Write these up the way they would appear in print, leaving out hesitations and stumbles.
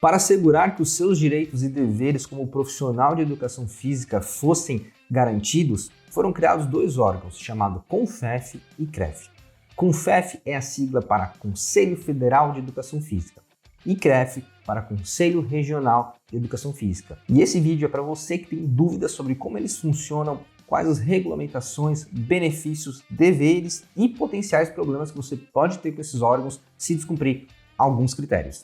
Para assegurar que os seus direitos e deveres como profissional de educação física fossem garantidos, foram criados dois órgãos, chamados CONFEF e CREF. CONFEF é a sigla para Conselho Federal de Educação Física e CREF para Conselho Regional de Educação Física. E esse vídeo é para você que tem dúvidas sobre como eles funcionam, quais as regulamentações, benefícios, deveres e potenciais problemas que você pode ter com esses órgãos se descumprir alguns critérios.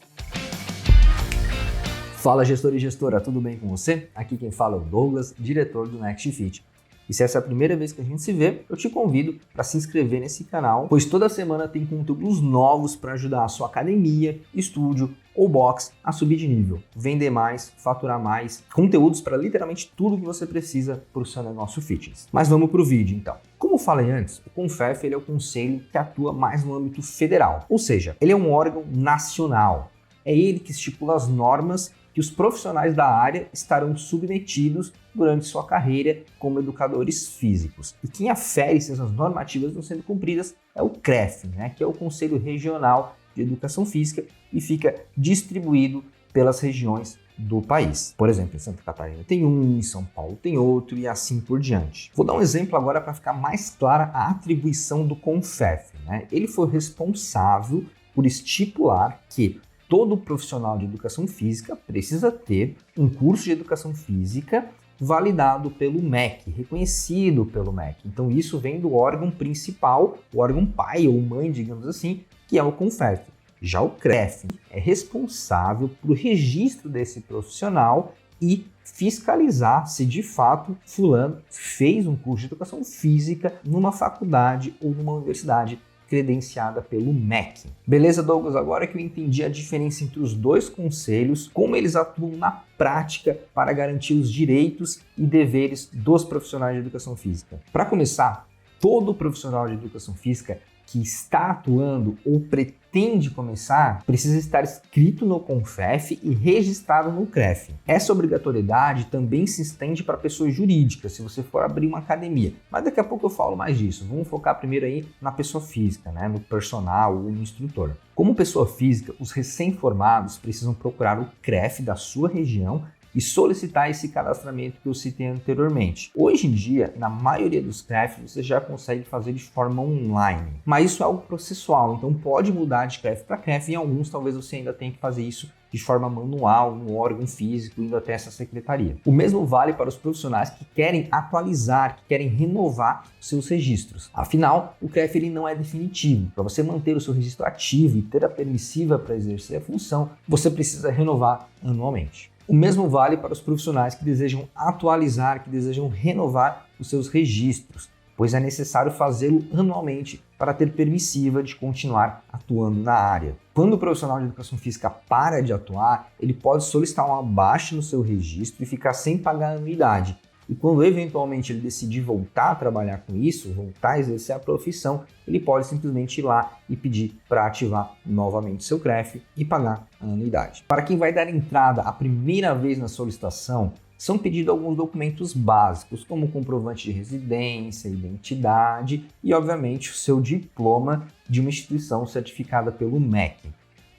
Fala gestor e gestora, tudo bem com você? Aqui quem fala é o Douglas, diretor do Next Fit. E se essa é a primeira vez que a gente se vê, eu te convido para se inscrever nesse canal, pois toda semana tem conteúdos novos para ajudar a sua academia, estúdio ou box a subir de nível, vender mais, faturar mais, conteúdos para literalmente tudo que você precisa para o seu negócio fitness. Mas vamos para o vídeo então. Como eu falei antes, o CONFEF ele é o conselho que atua mais no âmbito federal, ou seja, ele é um órgão nacional. É ele que estipula as normas que os profissionais da área estarão submetidos durante sua carreira como educadores físicos. E quem afere se essas normativas estão sendo cumpridas é o CREF, que é o Conselho Regional de Educação Física e fica distribuído pelas regiões do país. Por exemplo, em Santa Catarina tem um, em São Paulo tem outro e assim por diante. Vou dar um exemplo agora para ficar mais clara a atribuição do CONFEF. Ele foi responsável por estipular que todo profissional de educação física precisa ter um curso de educação física validado pelo MEC, reconhecido pelo MEC. Então isso vem do órgão principal, o órgão pai ou mãe, digamos assim, que é o CONFEF. Já o CREF é responsável pelo registro desse profissional e fiscalizar se de fato fulano fez um curso de educação física numa faculdade ou numa universidade credenciada pelo MEC. Beleza, Douglas? Agora que eu entendi a diferença entre os dois conselhos, como eles atuam na prática para garantir os direitos e deveres dos profissionais de educação física. Para começar, todo profissional de educação física que está atuando ou pretende começar precisa estar inscrito no CONFEF e registrado no CREF. Essa obrigatoriedade também se estende para pessoas jurídicas, se você for abrir uma academia. Mas daqui a pouco eu falo mais disso. Vamos focar primeiro aí na pessoa física, no personal ou no instrutor. Como pessoa física, os recém-formados precisam procurar o CREF da sua região e solicitar esse cadastramento que eu citei anteriormente. Hoje em dia, na maioria dos CREF, você já consegue fazer de forma online, mas isso é algo processual, então pode mudar de CREF para CREF, e em alguns talvez você ainda tenha que fazer isso de forma manual, no órgão físico, indo até essa secretaria. O mesmo vale para os profissionais que querem atualizar, que querem renovar seus registros. Afinal, o CREF ele não é definitivo. Para você manter o seu registro ativo e ter a permissiva para exercer a função, você precisa renovar anualmente. O mesmo vale para os profissionais que desejam atualizar, que desejam renovar os seus registros, pois é necessário fazê-lo anualmente para ter permissiva de continuar atuando na área. Quando o profissional de educação física para de atuar, ele pode solicitar uma baixa no seu registro e ficar sem pagar a anuidade. E quando eventualmente ele decidir voltar a trabalhar com isso, voltar a exercer a profissão, ele pode simplesmente ir lá e pedir para ativar novamente seu CREF e pagar a anuidade. Para quem vai dar entrada a primeira vez na solicitação, são pedidos alguns documentos básicos, como comprovante de residência, identidade e, obviamente, o seu diploma de uma instituição certificada pelo MEC.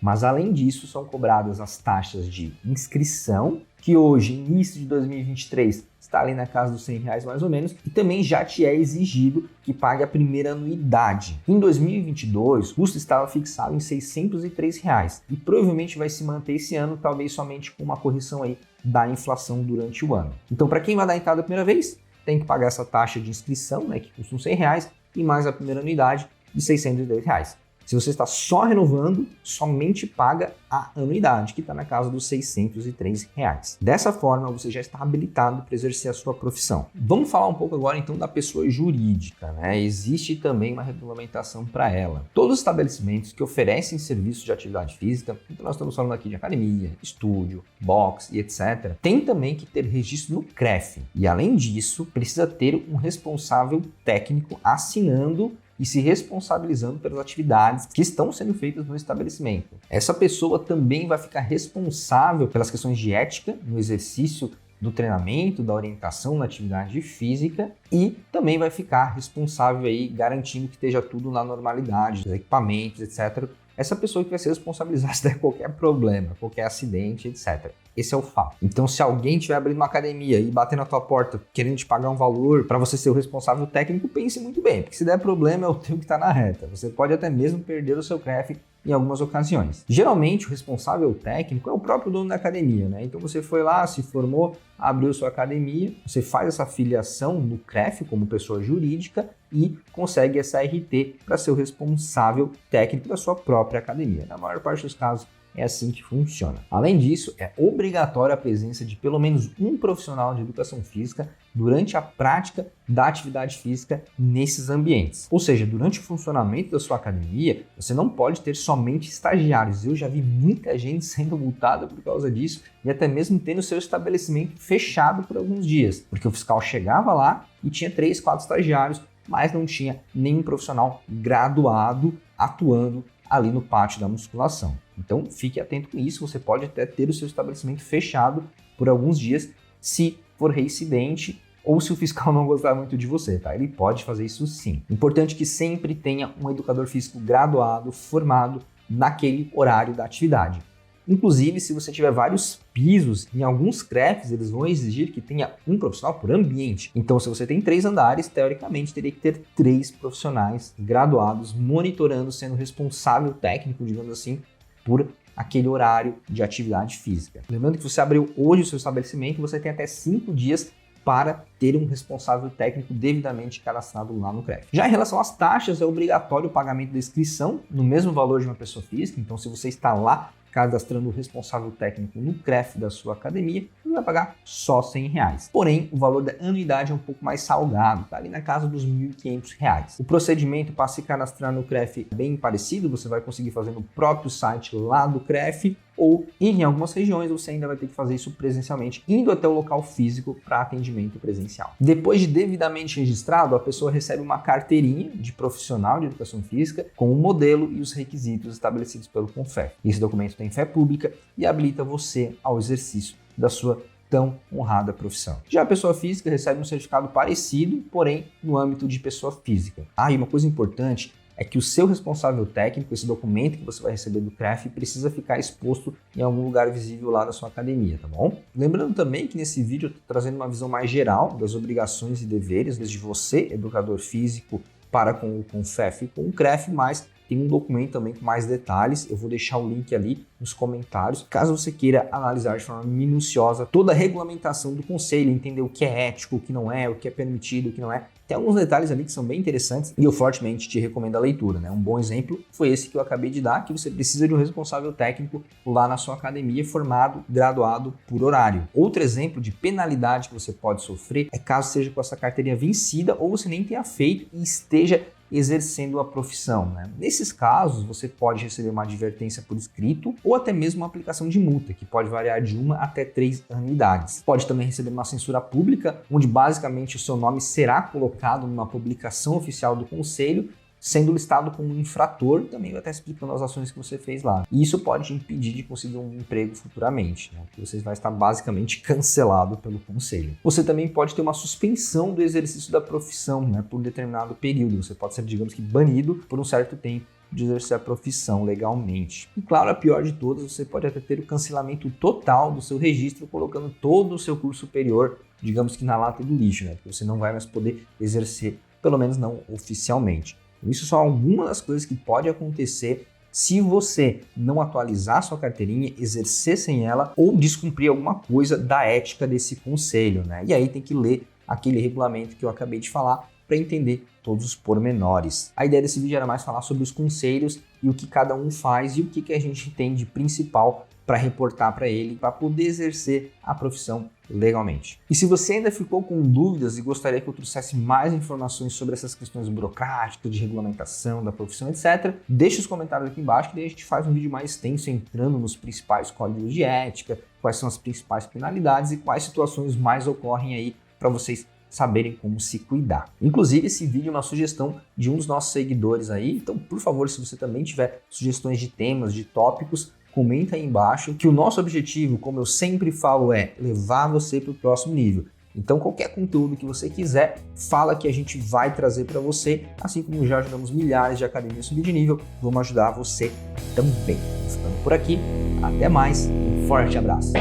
Mas, além disso, são cobradas as taxas de inscrição, que hoje, início de 2023, está ali na casa dos R$100 mais ou menos, e também já te é exigido que pague a primeira anuidade. Em 2022, o custo estava fixado em R$603 e provavelmente vai se manter esse ano, talvez somente com uma correção aí da inflação durante o ano. Então, para quem vai dar entrada a primeira vez, tem que pagar essa taxa de inscrição, que custa uns R$100, e mais a primeira anuidade de R$610. Se você está só renovando, somente paga a anuidade, que está na casa dos R$603. Dessa forma, você já está habilitado para exercer a sua profissão. Vamos falar um pouco agora, então, da pessoa jurídica. Existe também uma regulamentação para ela. Todos os estabelecimentos que oferecem serviços de atividade física, então nós estamos falando aqui de academia, estúdio, box e etc., tem também que ter registro no CREF. E, além disso, precisa ter um responsável técnico assinando e se responsabilizando pelas atividades que estão sendo feitas no estabelecimento. Essa pessoa também vai ficar responsável pelas questões de ética no exercício do treinamento, da orientação na atividade física e também vai ficar responsável aí garantindo que esteja tudo na normalidade, os equipamentos, etc., essa pessoa que vai ser responsabilizada se der qualquer problema, qualquer acidente, etc. Esse é o fato. Então, se alguém estiver abrindo uma academia e bater na tua porta querendo te pagar um valor para você ser o responsável técnico, pense muito bem, porque se der problema é o teu que está na reta. Você pode até mesmo perder o seu CREF em algumas ocasiões. Geralmente, o responsável técnico é o próprio dono da academia, né? Então, você foi lá, se formou, abriu sua academia, você faz essa filiação no CREF como pessoa jurídica e consegue essa RT para ser o responsável técnico da sua própria academia. Na maior parte dos casos, é assim que funciona. Além disso, é obrigatória a presença de pelo menos um profissional de educação física durante a prática da atividade física nesses ambientes. Ou seja, durante o funcionamento da sua academia, você não pode ter somente estagiários. Eu já vi muita gente sendo multada por causa disso e até mesmo tendo seu estabelecimento fechado por alguns dias, porque o fiscal chegava lá e tinha 3, 4 estagiários, mas não tinha nenhum profissional graduado atuando ali no pátio da musculação. Então, fique atento com isso, você pode até ter o seu estabelecimento fechado por alguns dias se for reincidente ou se o fiscal não gostar muito de você, tá? Ele pode fazer isso sim. Importante que sempre tenha um educador físico graduado, formado naquele horário da atividade. Inclusive, se você tiver vários pisos, em alguns CREFs eles vão exigir que tenha um profissional por ambiente. Então, se você tem 3 andares, teoricamente teria que ter 3 profissionais graduados monitorando, sendo responsável técnico, digamos assim, por aquele horário de atividade física. Lembrando que se você abriu hoje o seu estabelecimento, você tem até 5 dias para ter um responsável técnico devidamente cadastrado lá no CREF. Já em relação às taxas, é obrigatório o pagamento da inscrição no mesmo valor de uma pessoa física. Então, se você está lá cadastrando o responsável técnico no CREF da sua academia, você vai pagar só R$100. Porém, o valor da anuidade é um pouco mais salgado, está ali na casa dos R$1.500. O procedimento para se cadastrar no CREF é bem parecido, você vai conseguir fazer no próprio site lá do CREF, ou em algumas regiões você ainda vai ter que fazer isso presencialmente, indo até o local físico para atendimento presencial. Depois de devidamente registrado, a pessoa recebe uma carteirinha de profissional de educação física com o modelo e os requisitos estabelecidos pelo CONFEF. Esse documento tem fé pública e habilita você ao exercício da sua tão honrada profissão. Já a pessoa física recebe um certificado parecido, porém no âmbito de pessoa física. E uma coisa importante é que o seu responsável técnico, esse documento que você vai receber do CREF, precisa ficar exposto em algum lugar visível lá da sua academia, tá bom? Lembrando também que nesse vídeo eu estou trazendo uma visão mais geral das obrigações e deveres, desde você, educador físico, para com o CONFEF e com o CREF, mas tem um documento também com mais detalhes, eu vou deixar o link ali nos comentários, caso você queira analisar de forma minuciosa toda a regulamentação do conselho, entender o que é ético, o que não é, o que é permitido, o que não é. Tem alguns detalhes ali que são bem interessantes e eu fortemente te recomendo a leitura, né? Um bom exemplo foi esse que eu acabei de dar, que você precisa de um responsável técnico lá na sua academia, formado, graduado por horário. Outro exemplo de penalidade que você pode sofrer é caso seja com essa carteirinha vencida ou você nem tenha feito e esteja exercendo a profissão, né? Nesses casos, você pode receber uma advertência por escrito ou até mesmo uma aplicação de multa, que pode variar de 1 até 3 anuidades. Pode também receber uma censura pública, onde basicamente o seu nome será colocado numa publicação oficial do conselho, sendo listado como um infrator, também vai estar explicando as ações que você fez lá. E isso pode te impedir de conseguir um emprego futuramente, né? Porque você vai estar basicamente cancelado pelo conselho. Você também pode ter uma suspensão do exercício da profissão, né, por um determinado período. Você pode ser, digamos que, banido por um certo tempo de exercer a profissão legalmente. E claro, a pior de todas, você pode até ter o cancelamento total do seu registro, colocando todo o seu curso superior, digamos que na lata do lixo, né? Porque você não vai mais poder exercer, pelo menos não oficialmente. Isso são algumas das coisas que pode acontecer se você não atualizar sua carteirinha, exercer sem ela ou descumprir alguma coisa da ética desse conselho, né? E aí tem que ler aquele regulamento que eu acabei de falar para entender todos os pormenores. A ideia desse vídeo era mais falar sobre os conselhos e o que cada um faz e o que a gente tem de principal para reportar para ele, para poder exercer a profissão legalmente. E se você ainda ficou com dúvidas e gostaria que eu trouxesse mais informações sobre essas questões burocráticas, de regulamentação da profissão, etc., deixe os comentários aqui embaixo que daí a gente faz um vídeo mais extenso entrando nos principais códigos de ética, quais são as principais penalidades e quais situações mais ocorrem aí para vocês saberem como se cuidar. Inclusive, esse vídeo é uma sugestão de um dos nossos seguidores aí, então, por favor, se você também tiver sugestões de temas, de tópicos, comenta aí embaixo, que o nosso objetivo, como eu sempre falo, é levar você para o próximo nível. Então qualquer conteúdo que você quiser, fala que a gente vai trazer para você, assim como já ajudamos milhares de academias subir de nível, vamos ajudar você também. Ficando por aqui, até mais, um forte abraço.